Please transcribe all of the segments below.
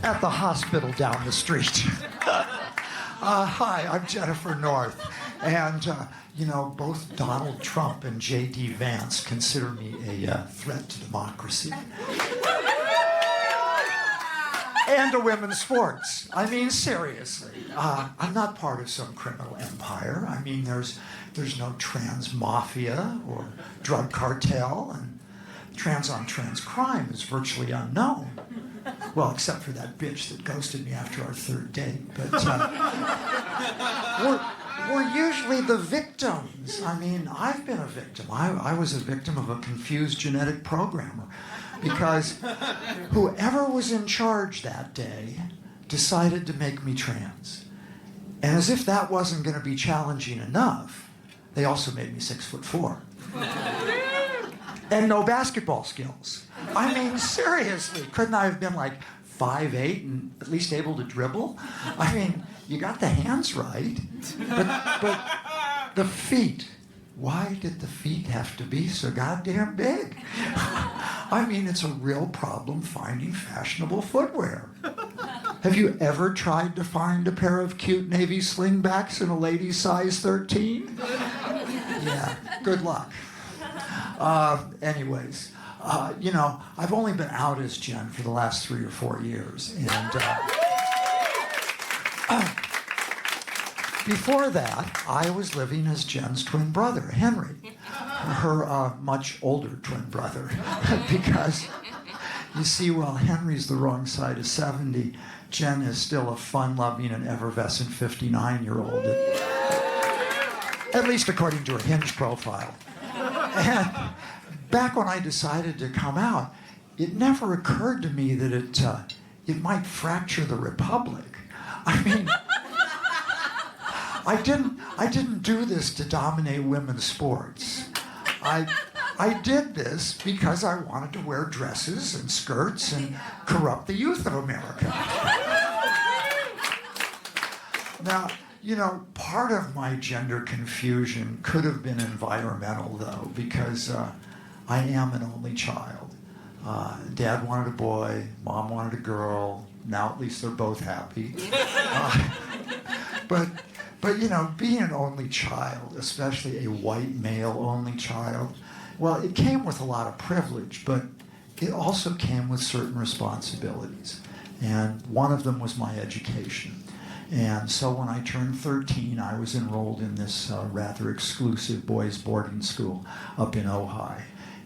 at the hospital down the street. Hi, I'm Jennifer North. And, both Donald Trump and J.D. Vance consider me a threat to democracy. And to women's sports. I mean, seriously. I'm not part of some criminal empire. I mean, there's no trans mafia or drug cartel, and trans-on-trans crime is virtually unknown. Well, except for that bitch that ghosted me after our third date. But we're usually the victims. I mean, I've been a victim. I was a victim of a confused genetic programmer because whoever was in charge that day decided to make me trans. And as if that wasn't going to be challenging enough, they also made me 6'4". And no basketball skills. I mean, seriously, couldn't I have been like 5'8" and at least able to dribble? I mean, you got the hands right, but the feet. Why did the feet have to be so goddamn big? I mean, it's a real problem finding fashionable footwear. Have you ever tried to find a pair of cute navy slingbacks in a lady's size 13? Yeah, good luck. Anyways, I've only been out as Jen for the last 3 or 4 years, and before that, I was living as Jen's twin brother, Henry, her much older twin brother, because you see, while Henry's the wrong side of 70, Jen is still a fun-loving and effervescent 59-year-old, at least according to her Hinge profile. And back when I decided to come out, it never occurred to me that it might fracture the republic. I mean, I didn't do this to dominate women's sports. I did this because I wanted to wear dresses and skirts and corrupt the youth of America. Now, part of my gender confusion could have been environmental, though, because I am an only child. Dad wanted a boy, Mom wanted a girl. Now at least they're both happy. But being an only child, especially a white male only child, well, it came with a lot of privilege, but it also came with certain responsibilities. And one of them was my education. And so when I turned 13, I was enrolled in this rather exclusive boys' boarding school up in Ojai.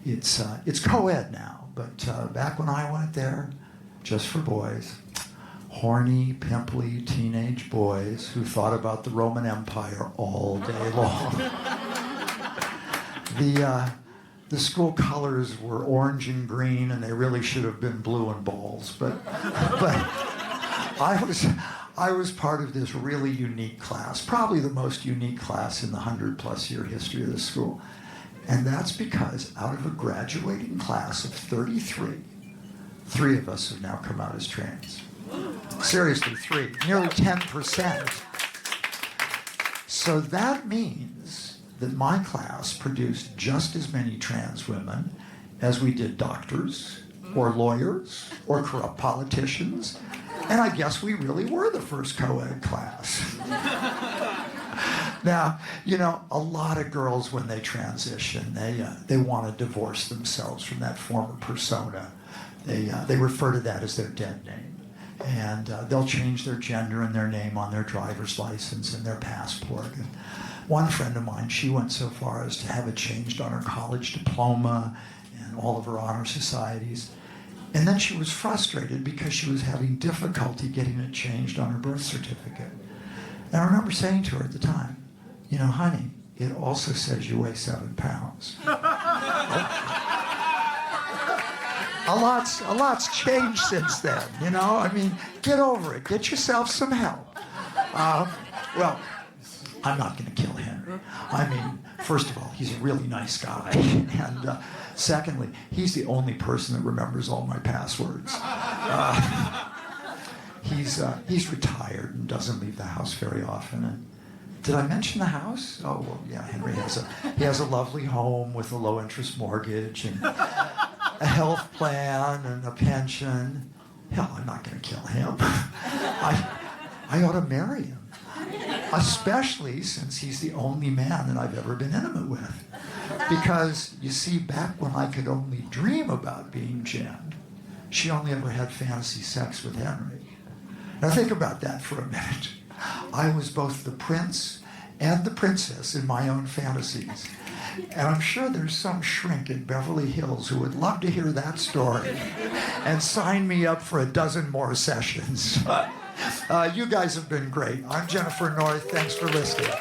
It's co-ed now, but back when I went there, just for boys, horny, pimply teenage boys who thought about the Roman Empire all day long. The school colors were orange and green, and they really should have been blue and balls. But I was part of this really unique class, probably the most unique class in the 100-plus year history of the school. And that's because out of a graduating class of 33, 3 of us have now come out as trans. Seriously, 3, nearly 10%. So that means that my class produced just as many trans women as we did doctors, or lawyers, or corrupt politicians. And I guess we really were the first co-ed class. Now, a lot of girls, when they transition, they want to divorce themselves from that former persona. They refer to that as their dead name. And they'll change their gender and their name on their driver's license and their passport. And one friend of mine, she went so far as to have it changed on her college diploma and all of her honor societies. And then she was frustrated because she was having difficulty getting it changed on her birth certificate. And I remember saying to her at the time, honey, it also says you weigh 7 pounds. A lot's changed since then, I mean, get over it. Get yourself some help. Well, I'm not going to kill Henry. I mean, first of all, he's a really nice guy. And secondly, he's the only person that remembers all my passwords. He's retired and doesn't leave the house very often. And did I mention the house? Oh, well, yeah, Henry has a lovely home with a low-interest mortgage and a health plan and a pension. hell, I'm not going to kill him. I ought to marry him. Especially since he's the only man that I've ever been intimate with. Because, you see, back when I could only dream about being Jen, she only ever had fantasy sex with Henry. Now think about that for a minute. I was both the prince and the princess in my own fantasies. And I'm sure there's some shrink in Beverly Hills who would love to hear that story and sign me up for a dozen more sessions. You guys have been great. I'm Jennifer North. Thanks for listening.